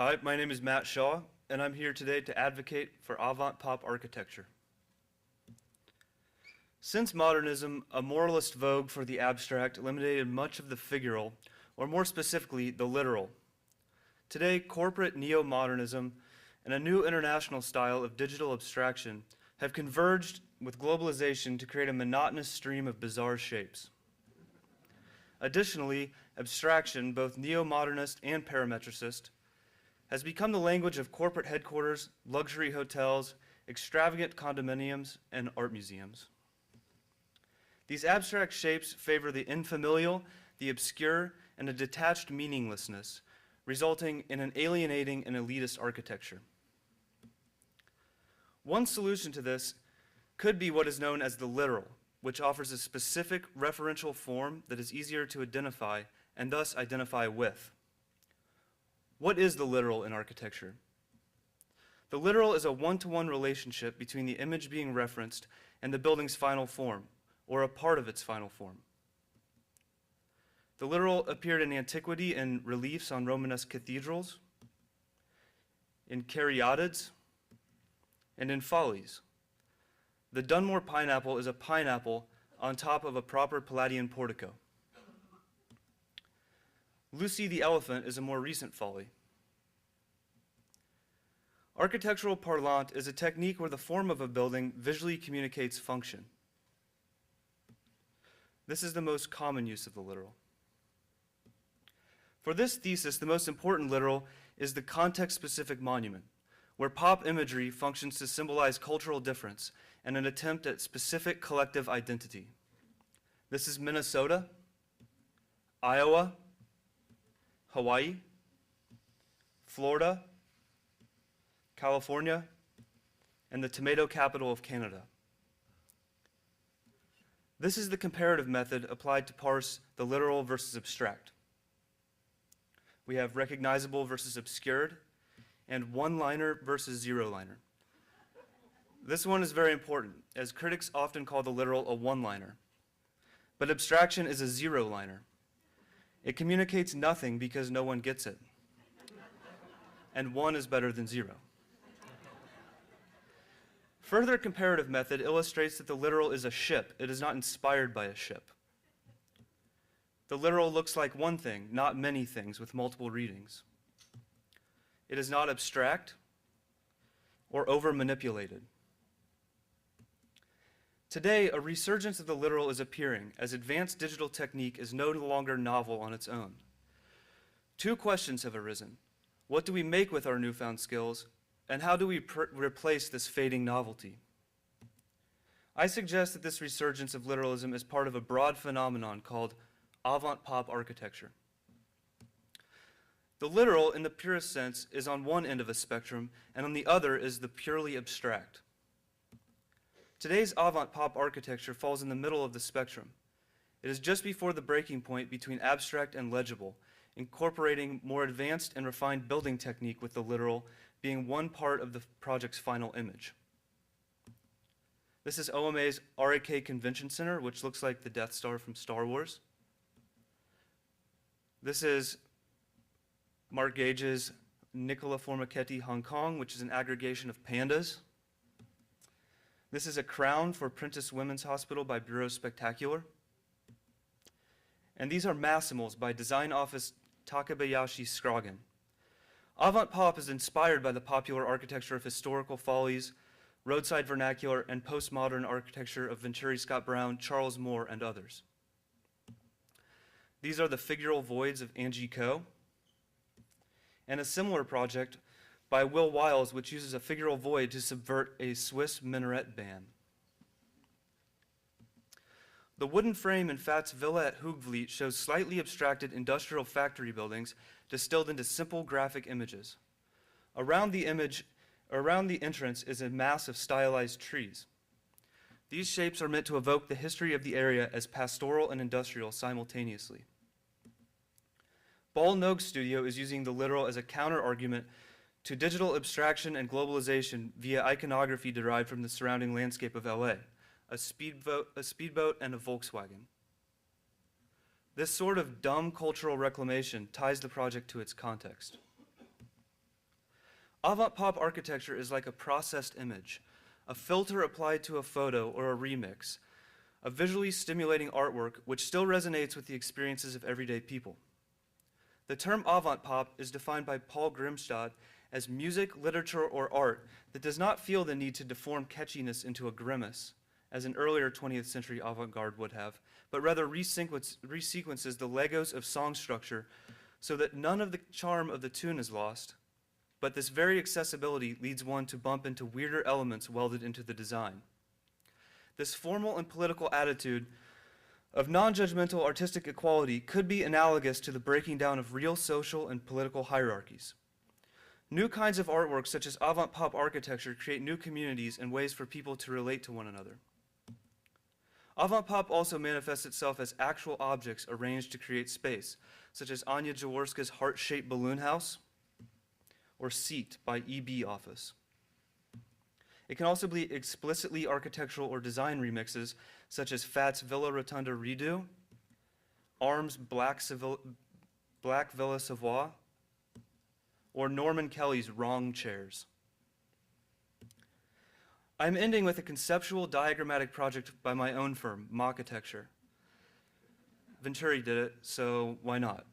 Hi, my name is Matt Shaw, and I'm here today to advocate for Avant-Pop Architecture. Since modernism, a moralist vogue for the abstract eliminated much of the figural, or more specifically, the literal. Today, corporate neo-modernism and a new international style of digital abstraction have converged with globalization to create a monotonous stream of bizarre shapes. Additionally, abstraction, both neo-modernist and parametricist, has become the language of corporate headquarters, luxury hotels, extravagant condominiums, and art museums. These abstract shapes favor the infamilial, the obscure, and a detached meaninglessness, resulting in an alienating and elitist architecture. One solution to this could be what is known as the literal, which offers a specific referential form that is easier to identify and thus identify with. What is the literal in architecture? The literal is a one-to-one relationship between the image being referenced and the building's final form, or a part of its final form. The literal appeared in antiquity in reliefs on Romanesque cathedrals, in caryatids, and in follies. The Dunmore pineapple is a pineapple on top of a proper Palladian portico. Lucy the elephant is a more recent folly. Architectural parlante is a technique where the form of a building visually communicates function. This is the most common use of the literal. For this thesis, the most important literal is the context-specific monument, where pop imagery functions to symbolize cultural difference and an attempt at specific collective identity. This is Minnesota, Iowa, Hawaii, Florida, California, and the tomato capital of Canada. This is the comparative method applied to parse the literal versus abstract. We have recognizable versus obscured, and one-liner versus zero-liner. This one is very important, as critics often call the literal a one-liner. But abstraction is a zero-liner. It communicates nothing because no one gets it. And one is better than zero. Further comparative method illustrates that the literal is a ship. It is not inspired by a ship. The literal looks like one thing, not many things with multiple readings. It is not abstract or over-manipulated. Today, a resurgence of the literal is appearing as advanced digital technique is no longer novel on its own. Two questions have arisen. What do we make with our newfound skills, and how do we replace this fading novelty? I suggest that this resurgence of literalism is part of a broad phenomenon called Avant-Pop Architecture. The literal, in the purest sense, is on one end of a spectrum, and on the other is the purely abstract. Today's Avant-Pop architecture falls in the middle of the spectrum. It is just before the breaking point between abstract and legible, incorporating more advanced and refined building technique with the literal being one part of the project's final image. This is OMA's RAK Convention Center, which looks like the Death Star from Star Wars. This is Mark Gage's Nicola Formichetti Hong Kong, which is an aggregation of pandas. This is a crown for Prentice Women's Hospital by Bureau Spectacular. And these are massimals by design office Takabayashi Scroggin. Avant-Pop is inspired by the popular architecture of historical follies, roadside vernacular, and postmodern architecture of Venturi Scott Brown, Charles Moore, and others. These are the figural voids of Angie Ko, and a similar project by Will Wiles, which uses a figural void to subvert a Swiss minaret band. The wooden frame in Fat's villa at Hoogvliet shows slightly abstracted industrial factory buildings distilled into simple graphic images. Around the entrance is a mass of stylized trees. These shapes are meant to evoke the history of the area as pastoral and industrial simultaneously. Ball Nogue Studio is using the literal as a counter-argument to digital abstraction and globalization via iconography derived from the surrounding landscape of LA, a speedboat, and a Volkswagen. This sort of dumb cultural reclamation ties the project to its context. Avant-Pop architecture is like a processed image, a filter applied to a photo or a remix, a visually stimulating artwork which still resonates with the experiences of everyday people. The term avant-pop is defined by Paul Grimstad as music, literature, or art that does not feel the need to deform catchiness into a grimace, as an earlier 20th century avant-garde would have, but rather resequences the Legos of song structure so that none of the charm of the tune is lost, but this very accessibility leads one to bump into weirder elements welded into the design. This formal and political attitude of non-judgmental artistic equality could be analogous to the breaking down of real social and political hierarchies. New kinds of artwork, such as avant-pop architecture, create new communities and ways for people to relate to one another. Avant-pop also manifests itself as actual objects arranged to create space, such as Anya Jaworska's heart-shaped balloon house, or Seat by EB Office. It can also be explicitly architectural or design remixes, such as Fat's Villa Rotunda Redo, Arm's Black Villa Savoy, or Norman Kelly's Wrong Chairs. I'm ending with a conceptual diagrammatic project by my own firm, Mockitecture. Venturi did it, so why not?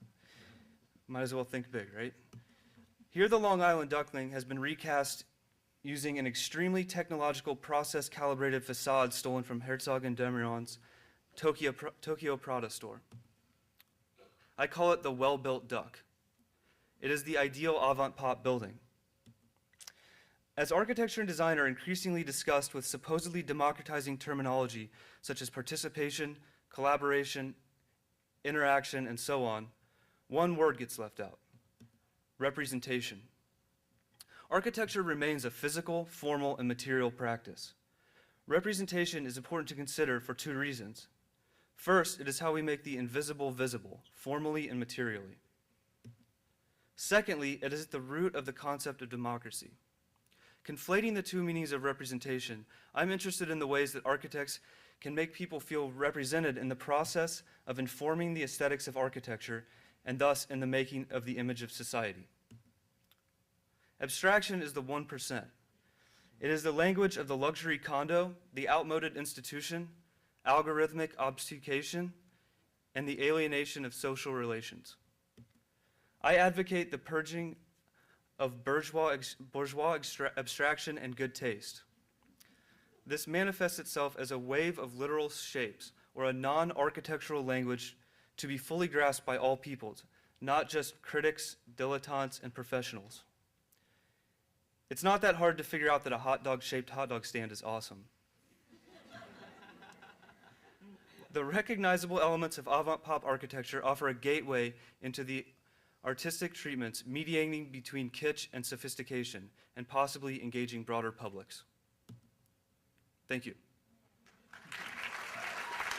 Might as well think big, right? Here, the Long Island duckling has been recast using an extremely technological process-calibrated facade stolen from Herzog & de Meuron's Tokyo Prada store. I call it the well-built duck. It is the ideal avant-pop building. As architecture and design are increasingly discussed with supposedly democratizing terminology such as participation, collaboration, interaction, and so on, one word gets left out: representation. Architecture remains a physical, formal, and material practice. Representation is important to consider for two reasons. First, it is how we make the invisible visible, formally and materially. Secondly, it is at the root of the concept of democracy. Conflating the two meanings of representation, I'm interested in the ways that architects can make people feel represented in the process of informing the aesthetics of architecture, and thus in the making of the image of society. Abstraction is the 1%. It is the language of the luxury condo, the outmoded institution, algorithmic obfuscation, and the alienation of social relations. I advocate the purging of bourgeois abstraction and good taste. This manifests itself as a wave of literal shapes, or a non-architectural language to be fully grasped by all peoples, not just critics, dilettantes, and professionals. It's not that hard to figure out that a hot dog-shaped hot dog stand is awesome. The recognizable elements of avant-pop architecture offer a gateway into the artistic treatments mediating between kitsch and sophistication, and possibly engaging broader publics. Thank you.